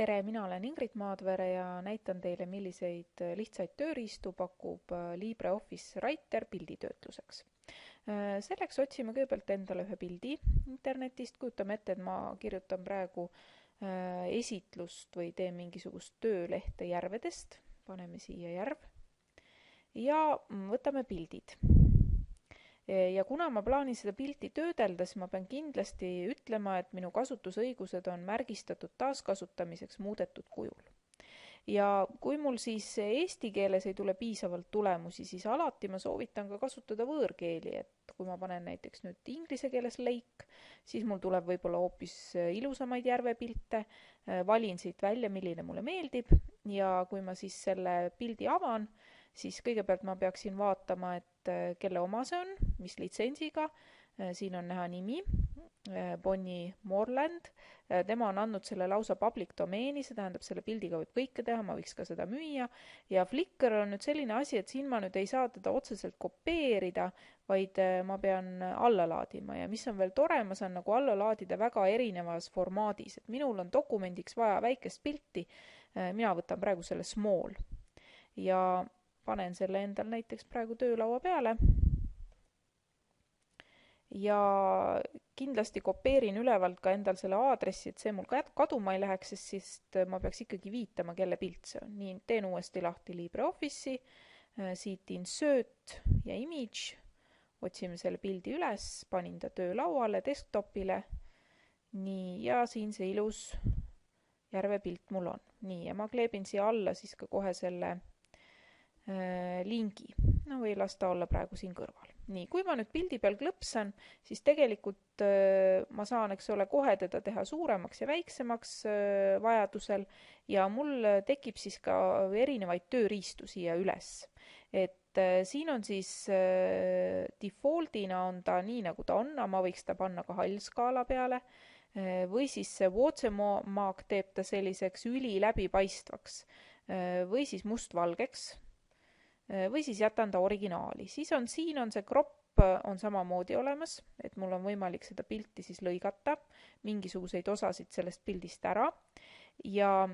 Tere, mina olen Ingrid Maadvere ja näitan teile, milliseid lihtsaid tööriistu pakub LibreOffice Writer pilditöötluseks. Selleks otsime kõigepealt endale ühe pildi internetist, kujutame ette, et ma kirjutan praegu esitlust või teen mingisugust töölehte järvedest, paneme siia järv ja võtame pildid. Ja kuna ma plaanin seda pilti töödelda, siis ma pean kindlasti ütlema, et minu kasutusõigused on märgistatud taaskasutamiseks muudetud kujul. Ja kui mul siis eesti keeles ei tule piisavalt tulemusi, siis alati ma soovitan ka kasutada võõrkeeli, et kui ma panen näiteks nüüd inglise keeles lake, siis mul tuleb võib-olla hoopis ilusamaid järvepilte, valin siit välja, milline mulle meeldib ja kui ma siis selle pildi avan, siis kõigepealt ma peaksin vaatama, et kelle oma see on, mis litsensiga, siin on näha nimi, Bonnie Morland, tema on andnud selle lausa public domeeni, see tähendab, selle pildiga võib kõike teha, ma võiks ka seda müüa, ja Flickr on nüüd selline asi, et siin ma nüüd ei saa teda otseselt kopeerida, vaid ma pean alla laadima ja mis on veel tore, ma saan nagu alla laadida väga erinevas formaadis, et minul on dokumendiks vaja väikest pilti, mina võtan praegu selle small ja panen selle endal näiteks praegu töölaua peale ja kindlasti kopeerin ülevalt ka endal selle aadressi, et see mul kaduma ei läheks, sest ma peaks ikkagi viitama, kelle pilt see on. Nii, teen uuesti lahti LibreOffice'i, siit insert ja image, otsime selle pildi üles, panin ta töölauale, desktopile, nii, ja siin see ilus järvepilt mul on. Nii, ja ma kleebin siia alla siis ka kohe selle lingi, no või las ta olla praegu siin kõrval. Nii, kui ma nüüd pildi peal klõpsan, siis tegelikult ma saan, eks ole, kohe teda teha suuremaks ja väiksemaks vajadusel ja mul tekib siis ka erinevaid tööriistu siia üles. Et siin on siis defaultina on ta nii, nagu ta on, aga ma võiks ta panna ka hallskaala peale või siis see watermark teeb ta selliseks üliläbipaistvaks või siis mustvalgeks või siis jätan ta originaali. Siis on siin on see crop on samamoodi olemas, et mul on võimalik seda pilti siis lõigata, mingisuguseid osasid sellest pildist ära ja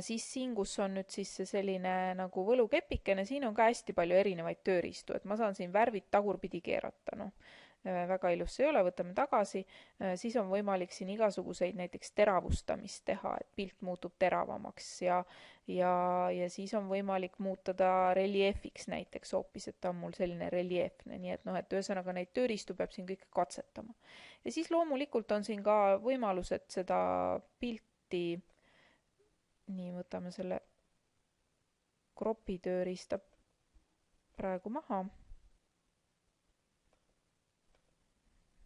siis siin, kus on nüüd siis selline nagu võlukepikene, siin on ka hästi palju erinevaid tööriistu, et ma saan siin värvid tagurpidi keerata, noh. Väga ilus see ei ole, võtame tagasi, siis on võimalik siin igasuguseid näiteks teravustamist teha, et pilt muutub teravamaks ja siis on võimalik muuta ta reljeefiks näiteks hoopis, et ta on mul selline reljeefne, nii et noh, et ühesõnaga neid tööriistu peab siin kõike katsetama. Ja siis loomulikult on siin ka võimalus, et seda pilti, nii võtame selle cropi tööriista praegu maha.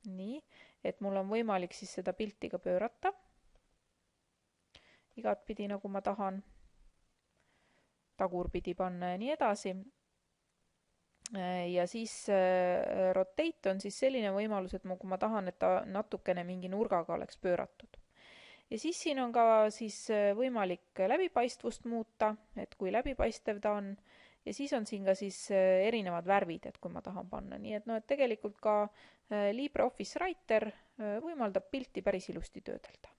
Nii, et mul on võimalik siis seda pilti ka pöörata igatpidi, nagu ma tahan, tagurpidi panna ja nii edasi. Ja siis rotate on siis selline võimalus, et kui ma tahan, et ta natukene mingi nurgaga oleks pööratud. Ja siis siin on ka siis võimalik läbipaistvust muuta, et kui läbipaistev ta on. Ja siis on siin ka siis erinevad värvid, et kui ma tahan panna. Nii et, no, et tegelikult ka LibreOffice Writer võimaldab pilti päris ilusti töödelda.